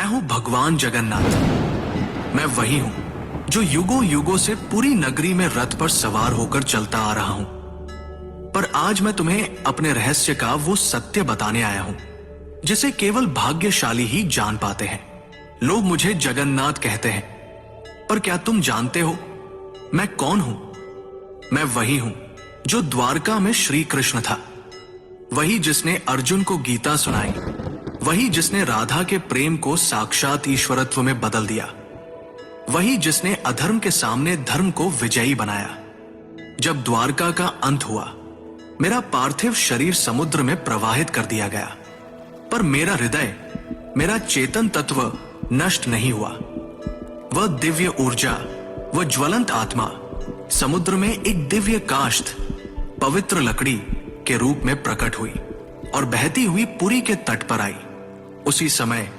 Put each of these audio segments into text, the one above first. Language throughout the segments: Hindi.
हूं भगवान जगन्नाथ। मैं वही हूं जो युगों युगों से पूरी नगरी में रथ पर सवार होकर चलता आ रहा हूं। पर आज मैं तुम्हें अपने रहस्य का वो सत्य बताने आया हूं जिसे केवल भाग्यशाली ही जान पाते हैं। लोग मुझे जगन्नाथ कहते हैं, पर क्या तुम जानते हो मैं कौन हूं? मैं वही हूं जो द्वारका में श्री कृष्ण था, वही जिसने अर्जुन को गीता सुनाई, वही जिसने राधा के प्रेम को साक्षात ईश्वरत्व में बदल दिया, वही जिसने अधर्म के सामने धर्म को विजयी बनाया। जब द्वारका का अंत हुआ, मेरा पार्थिव शरीर समुद्र में प्रवाहित कर दिया गया, पर मेरा हृदय, मेरा चेतन तत्व नष्ट नहीं हुआ। वह दिव्य ऊर्जा, वह ज्वलंत आत्मा समुद्र में एक दिव्य काष्ठ, पवित्र लकड़ी के रूप में प्रकट हुई और बहती हुई पुरी के तट पर आई। उसी समय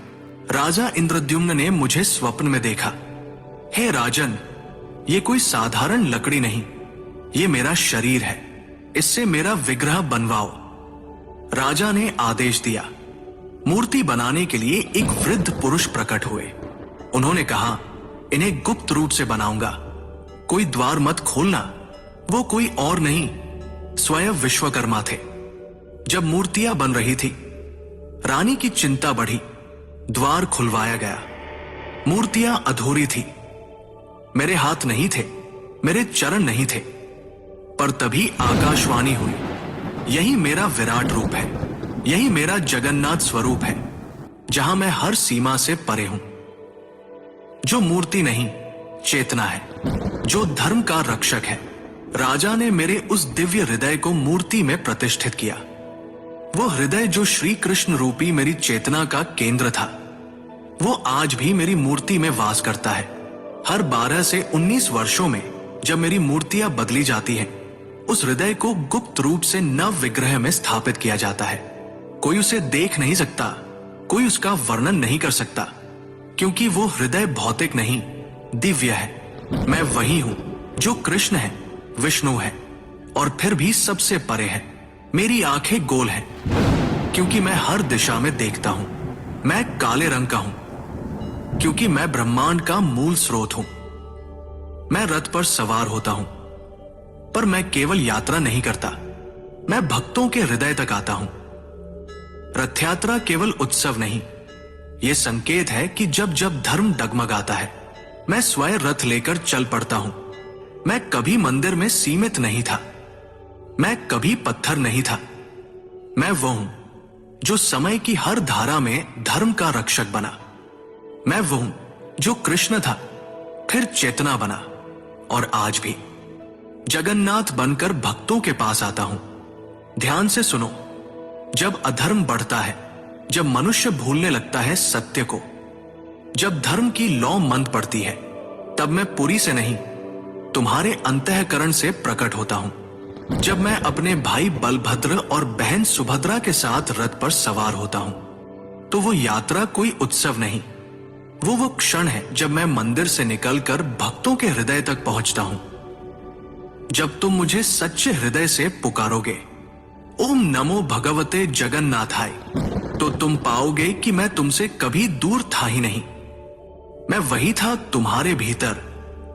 राजा इंद्रद्युम्न ने मुझे स्वप्न में देखा। हे राजन, ये कोई साधारण लकड़ी नहीं, ये मेरा शरीर है, इससे मेरा विग्रह बनवाओ। राजा ने आदेश दिया। मूर्ति बनाने के लिए एक वृद्ध पुरुष प्रकट हुए। उन्होंने कहा, इन्हें गुप्त रूप से बनाऊंगा, कोई द्वार मत खोलना। वो कोई और नहीं, स्वयं विश्वकर्मा थे। जब मूर्तियां बन रही थी, रानी की चिंता बढ़ी। द्वार खुलवाया गया। मूर्तियां अधूरी थी। मेरे हाथ नहीं थे, मेरे चरण नहीं थे, पर तभी आकाशवाणी हुई, यही मेरा विराट रूप है, यही मेरा जगन्नाथ स्वरूप है, जहां मैं हर सीमा से परे हूं। जो मूर्ति नहीं, चेतना है, जो धर्म का रक्षक है। राजा ने मेरे उस दिव्य हृदय को मूर्ति में प्रतिष्ठित किया। वो हृदय जो श्री कृष्ण रूपी मेरी चेतना का केंद्र था, वो आज भी मेरी मूर्ति में वास करता है। हर 12 से 19 वर्षों में जब मेरी मूर्तियां बदली जाती हैं, उस हृदय को गुप्त रूप से नव विग्रह में स्थापित किया जाता है। कोई उसे देख नहीं सकता, कोई उसका वर्णन नहीं कर सकता, क्योंकि वो हृदय भौतिक नहीं, दिव्य है। मैं वही हूं जो कृष्ण है, विष्णु है, और फिर भी सबसे परे है। मेरी आंखें गोल हैं, क्योंकि मैं हर दिशा में देखता हूं। मैं काले रंग का हूं, क्योंकि मैं ब्रह्मांड का मूल स्रोत हूं। मैं रथ पर सवार होता हूं, पर मैं केवल यात्रा नहीं करता, मैं भक्तों के हृदय तक आता हूं। रथ यात्रा केवल उत्सव नहीं, यह संकेत है कि जब जब धर्म डगमगाता है, मैं स्वयं रथ लेकर चल पड़ता हूं। मैं कभी मंदिर में सीमित नहीं था, मैं कभी पत्थर नहीं था। मैं वो हूं जो समय की हर धारा में धर्म का रक्षक बना। मैं वो हूं जो कृष्ण था, फिर चेतना बना, और आज भी जगन्नाथ बनकर भक्तों के पास आता हूं। ध्यान से सुनो, जब अधर्म बढ़ता है, जब मनुष्य भूलने लगता है सत्य को, जब धर्म की लौ मंद पड़ती है, तब मैं पुरी से नहीं, तुम्हारे अंतःकरण से प्रकट होता हूं। जब मैं अपने भाई बलभद्र और बहन सुभद्रा के साथ रथ पर सवार होता हूं, तो वो यात्रा कोई उत्सव नहीं, वो क्षण है जब मैं मंदिर से निकलकर भक्तों के हृदय तक पहुंचता हूं। जब तुम मुझे सच्चे हृदय से पुकारोगे, ओम नमो भगवते जगन्नाथाय, तो तुम पाओगे कि मैं तुमसे कभी दूर था ही नहीं। मैं वही था तुम्हारे भीतर,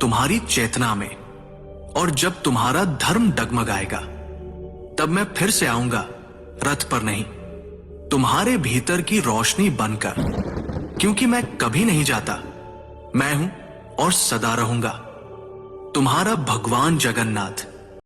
तुम्हारी चेतना में। और जब तुम्हारा धर्म डगमगाएगा, तब मैं फिर से आऊंगा, रथ पर नहीं, तुम्हारे भीतर की रोशनी बनकर, क्योंकि मैं कभी नहीं जाता। मैं हूं और सदा रहूंगा, तुम्हारा भगवान जगन्नाथ।